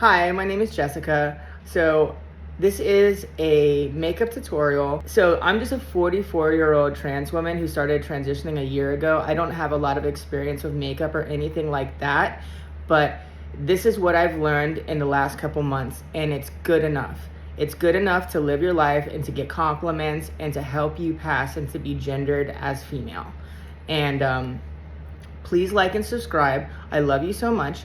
Hi, my name is Jessica. So this is a makeup tutorial. So I'm just a 44-year-old trans woman who started transitioning a year ago. I don't have a lot of experience with makeup or anything like that, but this is what I've learned in the last couple months, and it's good enough. It's good enough to live your life and to get compliments and to help you pass and to be gendered as female. And please like and subscribe. I love you so much.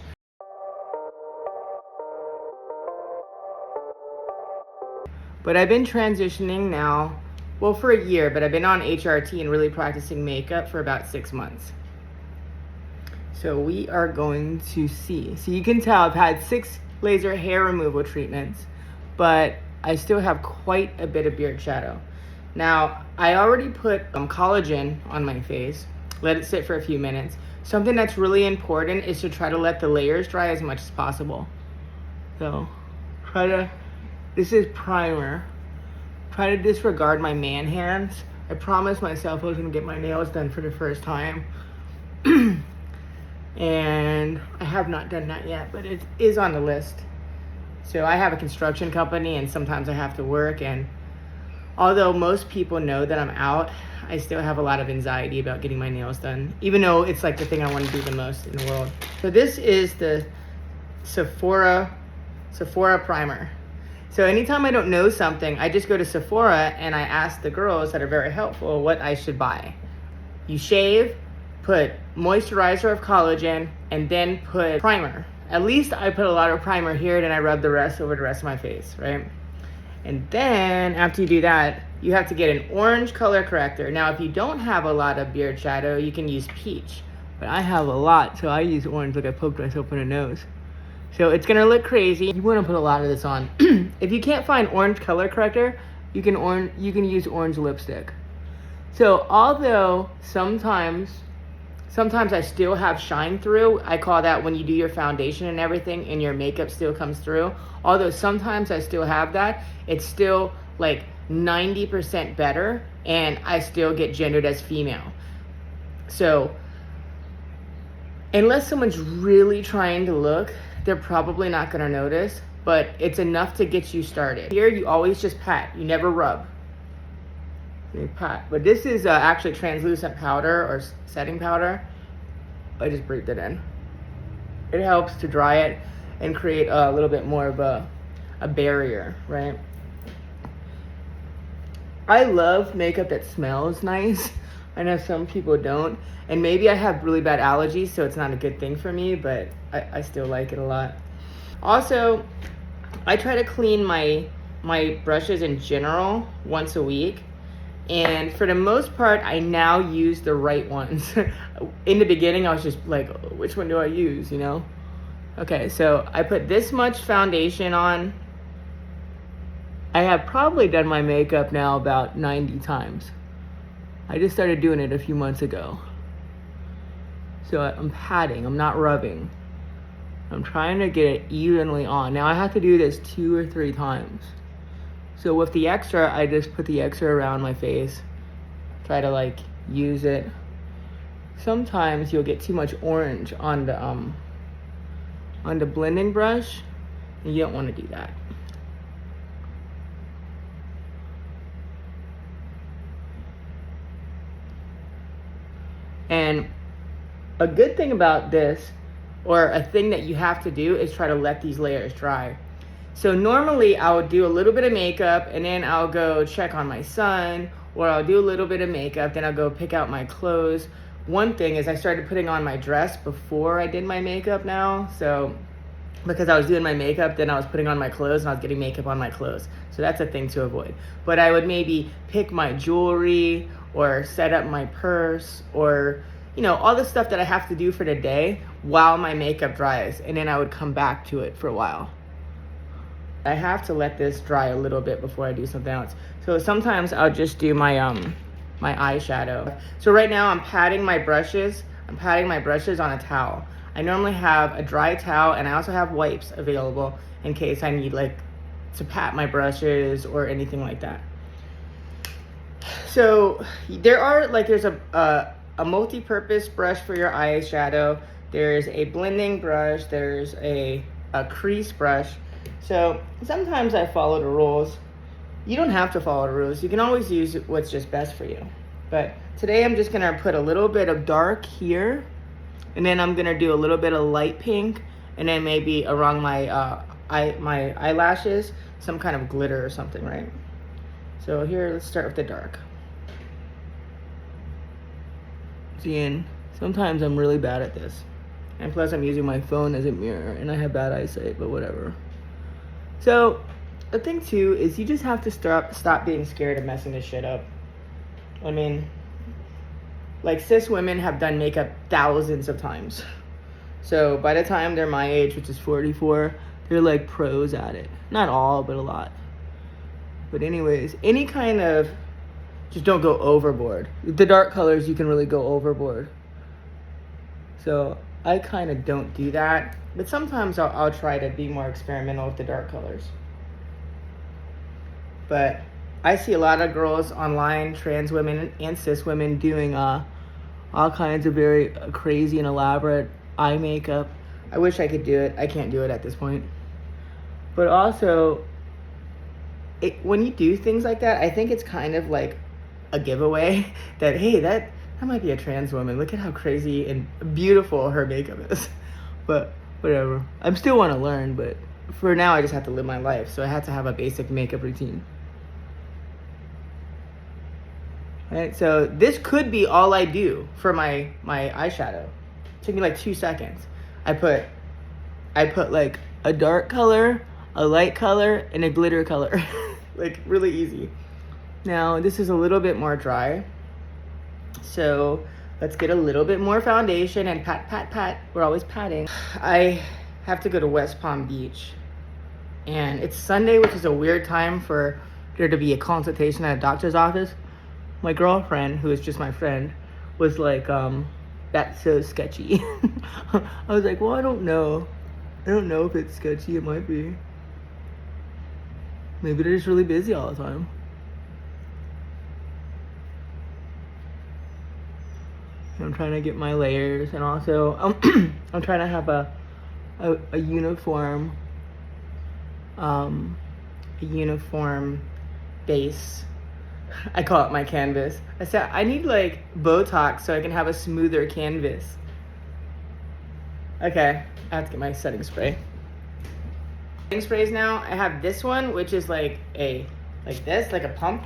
But I've been transitioning now, well, for a year, but I've been on HRT and really practicing makeup for about 6 months. So we are going to see. So you can tell I've had 6 laser hair removal treatments, but I still have quite a bit of beard shadow. Now, I already put collagen on my face, let it sit for a few minutes. Something that's really important is to try to let the layers dry as much as possible. So this is primer. Try to disregard my man hands. I promised myself I was gonna get my nails done for the first time. And I have not done that yet, but it is on the list. So I have a construction company and sometimes I have to work, and although most people know that I'm out, I still have a lot of anxiety about getting my nails done, even though it's like the thing I want to do the most in the world. So this is the Sephora primer. So anytime I don't know something, I just go to Sephora and I ask the girls that are very helpful what I should buy. You shave, put moisturizer of collagen, and then put primer. At least I put a lot of primer here, then I rub the rest over the rest of my face, right? And then after you do that, you have to get an orange color corrector. Now, if you don't have a lot of beard shadow, you can use peach. But I have a lot, so I use orange. Like I poked myself in the nose. So it's gonna look crazy. You wanna put a lot of this on. If you can't find orange color corrector, you can use orange lipstick. So although sometimes I still have shine through, I call that when you do your foundation and everything and your makeup still comes through. Although sometimes I still have that, it's still like 90% better and I still get gendered as female. So unless someone's really trying to look, they're probably not gonna notice, but it's enough to get you started. Here, you always just pat, you never rub. You pat. But this is actually translucent powder or setting powder. I just breathed it in. It helps to dry it and create a little bit more of a barrier, right? I love makeup that smells nice. I know some people don't, and maybe I have really bad allergies, so it's not a good thing for me, but I still like it a lot. Also, I try to clean my brushes in general once a week, and for the most part, I now use the right ones. In the beginning, I was just like, which one do I use, you know? Okay, so I put this much foundation on. I have probably done my makeup now about 90 times. I just started doing it a few months ago. So I'm patting, I'm not rubbing. I'm trying to get it evenly on. Now I have to do this 2 or 3 times. So with the extra, I just put the extra around my face. Try to like use it. Sometimes you'll get too much orange on the blending brush, and you don't want to do that. And a good thing about this, or a thing that you have to do, is try to let these layers dry. So normally I would do a little bit of makeup and then I'll go check on my son, or I'll do a little bit of makeup, then I'll go pick out my clothes. One thing is I started putting on my dress before I did my makeup now. So because I was doing my makeup, then I was putting on my clothes and I was getting makeup on my clothes. So that's a thing to avoid. But I would maybe pick my jewelry or set up my purse, or you know, all the stuff that I have to do for the day while my makeup dries, and then I would come back to it for a while. I have to let this dry a little bit before I do something else. So sometimes I'll just do my my eyeshadow. So right now I'm patting my brushes. I'm patting my brushes on a towel. I normally have a dry towel, and I also have wipes available in case I need like to pat my brushes or anything like that. So there's a multi-purpose brush for your eyeshadow. There's a blending brush. There's a a crease brush. So sometimes I follow the rules. You don't have to follow the rules. You can always use what's just best for you. But today I'm just gonna put a little bit of dark here, and then I'm gonna do a little bit of light pink, and then maybe around my my eyelashes, some kind of glitter or something, right? So here, let's start with the dark. Seeing, sometimes I'm really bad at this. And plus I'm using my phone as a mirror and I have bad eyesight, but whatever. So the thing too is you just have to stop being scared of messing this shit up. I mean, like cis women have done makeup thousands of times. So by the time they're my age, which is 44, they're like pros at it. Not all, but a lot. But anyways, any kind of, just don't go overboard. The dark colors, you can really go overboard. So I kind of don't do that. But sometimes I'll try to be more experimental with the dark colors. But I see a lot of girls online, trans women and cis women, doing all kinds of very crazy and elaborate eye makeup. I wish I could do it. I can't do it at this point. But also, when you do things like that, I think it's kind of like a giveaway that, hey, that might be a trans woman. Look at how crazy and beautiful her makeup is. But whatever. I still want to learn, but for now I just have to live my life. So I have to have a basic makeup routine. Right, so this could be all I do for my eyeshadow. It took me like 2 seconds. I put like a dark color, a light color, and a glitter color. Like really easy. Now this is a little bit more dry. So let's get a little bit more foundation and pat. We're always patting. I have to go to West Palm Beach. And it's Sunday, which is a weird time for there to be a consultation at a doctor's office. My girlfriend, who is just my friend, was like, that's so sketchy. I was like, well, I don't know. I don't know if it's sketchy. It might be. Maybe they're just really busy all the time. I'm trying to get my layers, and also I'm trying to have a uniform base. I call it my canvas. I said I need like Botox so I can have a smoother canvas. Okay, I have to get my setting spray. Setting sprays now. I have this one, which is like a pump.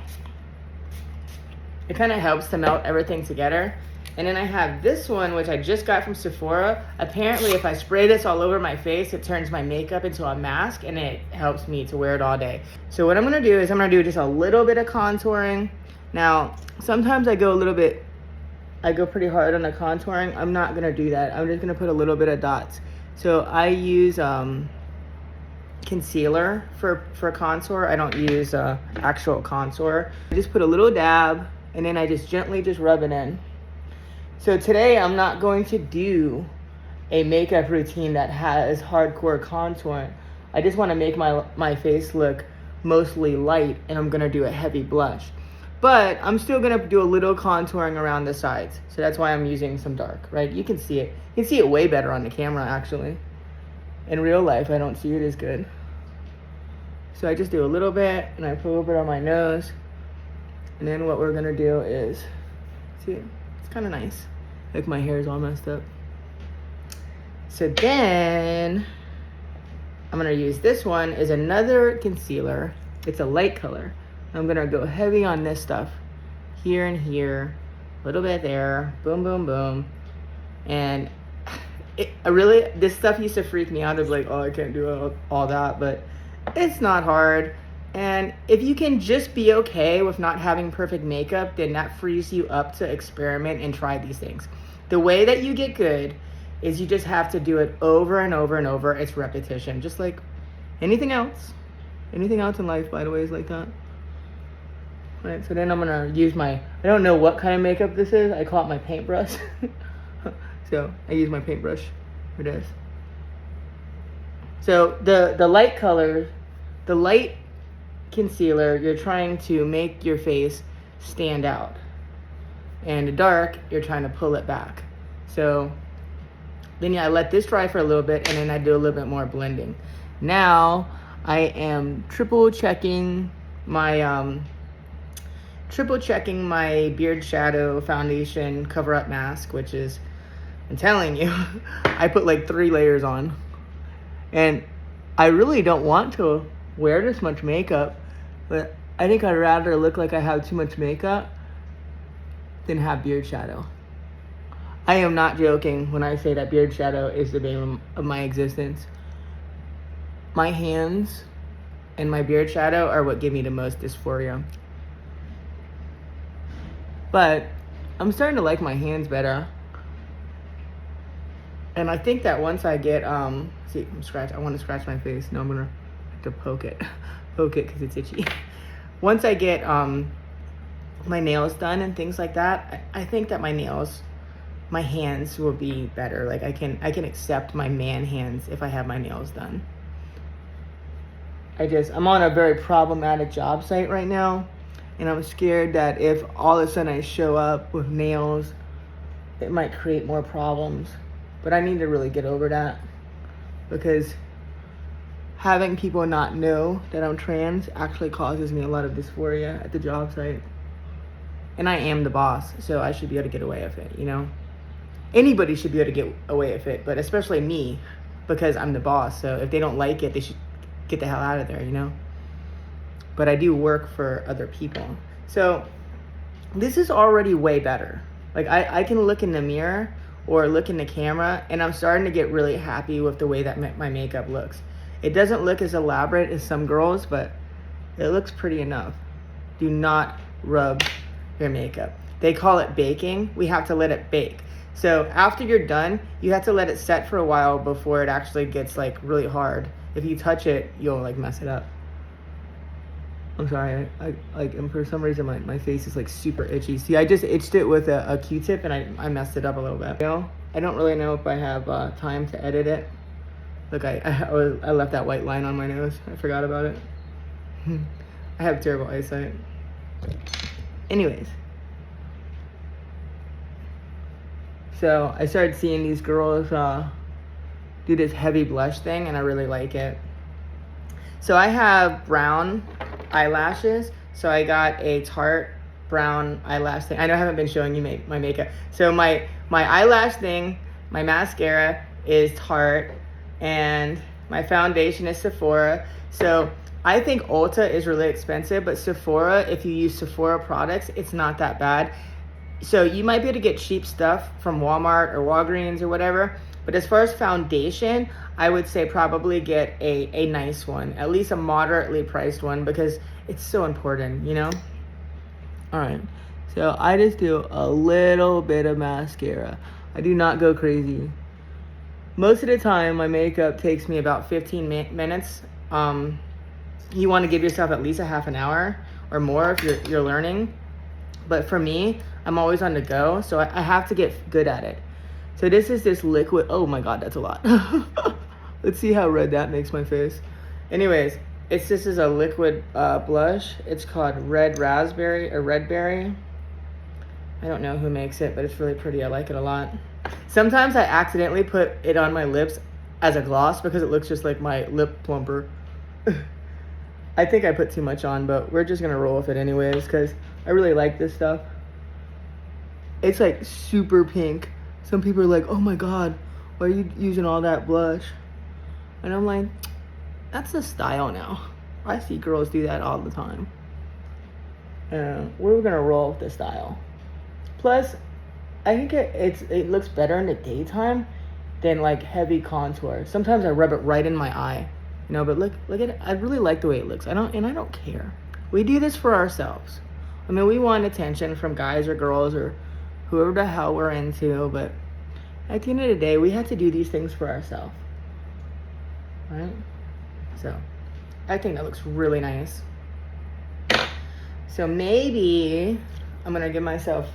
It kind of helps to melt everything together. And then I have this one, which I just got from Sephora. Apparently, if I spray this all over my face, it turns my makeup into a mask, and it helps me to wear it all day. So what I'm gonna do is I'm gonna do just a little bit of contouring. Now, sometimes I go pretty hard on the contouring. I'm not gonna do that. I'm just gonna put a little bit of dots. So I use concealer for contour. I don't use actual contour. I just put a little dab, and then I just gently rub it in. So today I'm not going to do a makeup routine that has hardcore contouring. I just want to make my face look mostly light, and I'm going to do a heavy blush. But I'm still going to do a little contouring around the sides. So that's why I'm using some dark, right? You can see it. You can see it way better on the camera, actually. In real life, I don't see it as good. So I just do a little bit, and I put a little bit on my nose. And then what we're going to do is, see, it's kind of nice. Like my hair is all messed up. So then I'm gonna use this one as another concealer. It's a light color. I'm gonna go heavy on this stuff. Here and here, a little bit there, boom, boom, boom. And this stuff used to freak me out. Of like, oh, I can't do all that, but it's not hard. And if you can just be okay with not having perfect makeup, then that frees you up to experiment and try these things. The way that you get good is you just have to do it over and over and over. It's repetition, just like anything else. Anything else in life, by the way, is like that. All right, so then I'm gonna use I don't know what kind of makeup this is. I call it my paintbrush. So I use my paintbrush for this. So the light color, the light concealer, you're trying to make your face stand out, and the dark, you're trying to pull it back. So Then I let this dry for a little bit, and then I do a little bit more blending. Now I am triple checking my beard shadow foundation cover up mask, which is, I'm telling you, I put like 3 layers on, and I really don't want to wear this much makeup, but I think I'd rather look like I have too much makeup than have beard shadow. I am not joking when I say that beard shadow is the bane of my existence. My hands and my beard shadow are what give me the most dysphoria. But I'm starting to like my hands better. And I think that once I get, I want to scratch my face. No, I'm gonna have to poke it because it's itchy. Once I get my nails done and things like that, I think that my hands will be better. Like I can accept my man hands if I have my nails done. I'm on a very problematic job site right now, and I'm scared that if all of a sudden I show up with nails, it might create more problems. But I need to really get over that, because having people not know that I'm trans actually causes me a lot of dysphoria at the job site. And I am the boss, so I should be able to get away with it, you know? Anybody should be able to get away with it, but especially me, because I'm the boss. So if they don't like it, they should get the hell out of there, you know? But I do work for other people. So this is already way better. Like I can look in the mirror or look in the camera, and I'm starting to get really happy with the way that my makeup looks. It doesn't look as elaborate as some girls, but it looks pretty enough. Do not rub your makeup. They call it baking. We have to let it bake. So after you're done, you have to let it set for a while before it actually gets like really hard. If you touch it, you'll like mess it up. I'm sorry, and for some reason my face is like super itchy. See, I just itched it with a Q-tip, and I messed it up a little bit. You know, I don't really know if I have time to edit it. Look, I left that white line on my nose. I forgot about it. I have terrible eyesight. Anyways. So I started seeing these girls do this heavy blush thing, and I really like it. So I have brown eyelashes, so I got a Tarte brown eyelash thing. I know I haven't been showing you my makeup. So my eyelash thing, my mascara is Tarte, and my foundation is Sephora. So I think Ulta is really expensive, but Sephora, if you use Sephora products, it's not that bad. So you might be able to get cheap stuff from Walmart or Walgreens or whatever. But as far as foundation, I would say probably get a nice one, at least a moderately priced one, because it's so important, you know? All right, so I just do a little bit of mascara. I do not go crazy. Most of the time, my makeup takes me about 15 minutes. You want to give yourself at least a half an hour or more if you're learning. But for me, I'm always on the go, so I have to get good at it. So this is this liquid. Oh my God, that's a lot. Let's see how red that makes my face. Anyways, this is a liquid blush. It's called Red Raspberry or Red Berry. I don't know who makes it, but it's really pretty. I like it a lot. Sometimes I accidentally put it on my lips as a gloss because it looks just like my lip plumper. I think I put too much on, but we're just gonna roll with it anyways because I really like this stuff. It's like super pink. Some people are like, oh my God, why are you using all that blush? And I'm like, that's the style now. I see girls do that all the time. We're gonna roll with the style. Plus, I think it looks better in the daytime than like heavy contour. Sometimes I rub it right in my eye, you know. But look at it. I really like the way it looks. I don't care. We do this for ourselves. I mean, we want attention from guys or girls or whoever the hell we're into. But at the end of the day, we have to do these things for ourselves, right? So, I think that looks really nice. So maybe I'm gonna give myself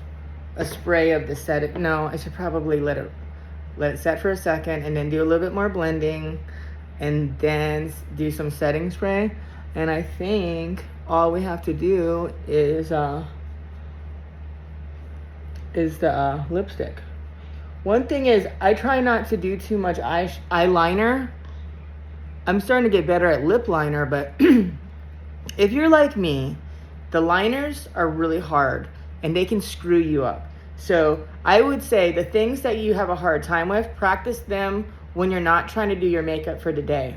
a spray of the setting. No, I should probably let it set for a second and then do a little bit more blending and then do some setting spray. And I think all we have to do is the lipstick. One thing is, I try not to do too much eyeliner. I'm starting to get better at lip liner, but if you're like me, the liners are really hard and they can screw you up. So I would say the things that you have a hard time with, practice them when you're not trying to do your makeup for today.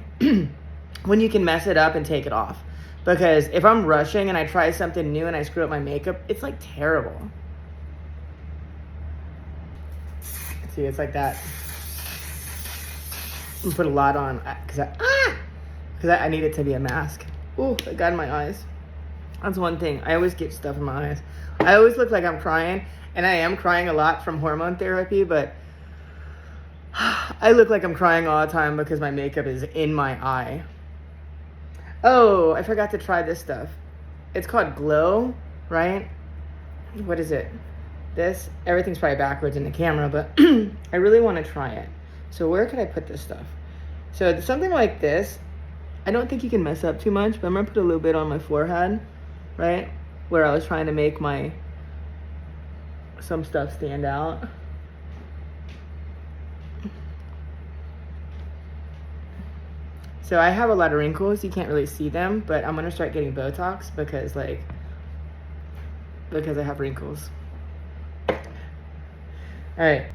When you can mess it up and take it off. Because if I'm rushing and I try something new and I screw up my makeup, it's like terrible. See, it's like that. I'm put a lot on because I need it to be a mask. Ooh, it got in my eyes. That's one thing. I always get stuff in my eyes. I always look like I'm crying, and I am crying a lot from hormone therapy, but I look like I'm crying all the time because my makeup is in my eye. Oh, I forgot to try this stuff. It's called Glow, right? What is it? This? Everything's probably backwards in the camera, but I really want to try it. So where could I put this stuff? So something like this, I don't think you can mess up too much, but I'm going to put a little bit on my forehead, right? Where I was trying to make some stuff stand out. So I have a lot of wrinkles. You can't really see them, but I'm going to start getting Botox because I have wrinkles. All right.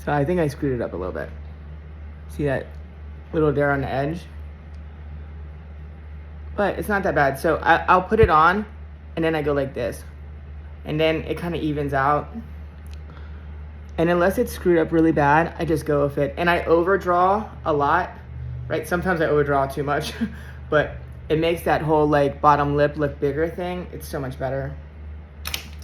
So I think I screwed it up a little bit. See that little there on the edge? But it's not that bad. So I'll put it on and then I go like this. And then it kind of evens out. And unless it's screwed up really bad, I just go with it. And I overdraw a lot. Right, sometimes I overdraw too much, but it makes that whole like bottom lip look bigger thing. It's so much better.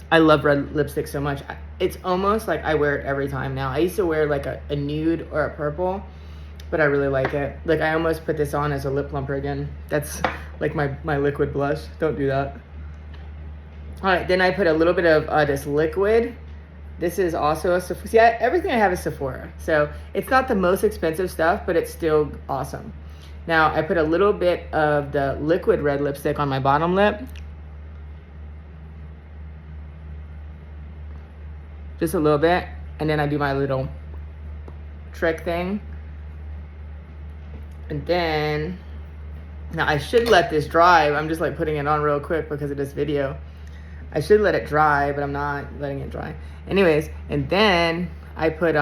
I love red lipstick so much. It's almost like I wear it every time now. I used to wear like a nude or a purple, but I really like it. Like I almost put this on as a lip plumper again. That's like my liquid blush. Don't do that. All right, then I put a little bit of this liquid. This is also a Sephora. See, everything I have is Sephora. So it's not the most expensive stuff, but it's still awesome. Now, I put a little bit of the liquid red lipstick on my bottom lip. Just a little bit. And then I do my little trick thing. And then, now I should let this dry. I'm just like putting it on real quick because of this video. I should let it dry, but I'm not letting it dry. Anyways, and then I put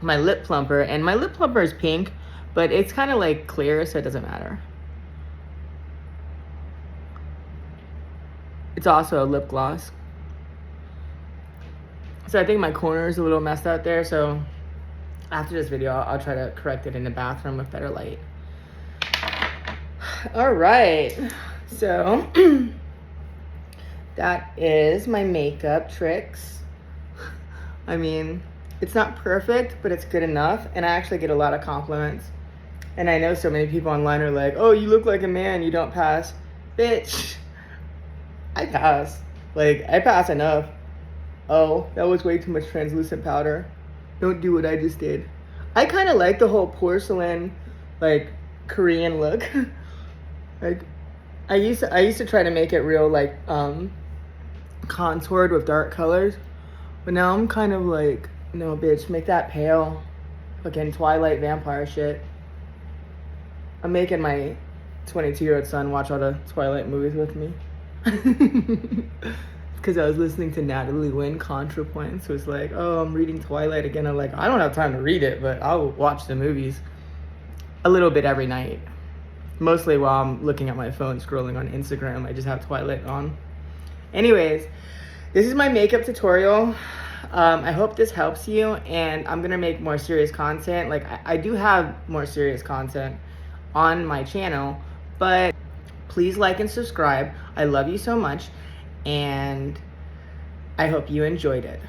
my lip plumper, and my lip plumper is pink, but it's kind of like clear, so it doesn't matter. It's also a lip gloss. So I think my corner is a little messed out there, so after this video, I'll try to correct it in the bathroom with better light. All right, so that is my makeup tricks. I mean, it's not perfect, but it's good enough. And I actually get a lot of compliments. And I know so many people online are like, oh, you look like a man, you don't pass. Bitch, I pass. Like, I pass enough. Oh, that was way too much translucent powder. Don't do what I just did. I kind of like the whole porcelain, like, Korean look. Like, I used to try to make it real, like, contoured with dark colors, but now I'm kind of like, no bitch, make that pale. Fucking Twilight vampire shit. I'm making my 22-year-old son watch all the Twilight movies with me. Because I was listening to Natalie Wynn ContraPoint, so it's like, oh, I'm reading Twilight again. I'm like, I don't have time to read it, but I'll watch the movies a little bit every night. Mostly while I'm looking at my phone, scrolling on Instagram. I just have Twilight on. Anyways, this is my makeup tutorial. I hope this helps you, and I'm gonna make more serious content. Like, I do have more serious content on my channel, but please like and subscribe. I love you so much, and I hope you enjoyed it.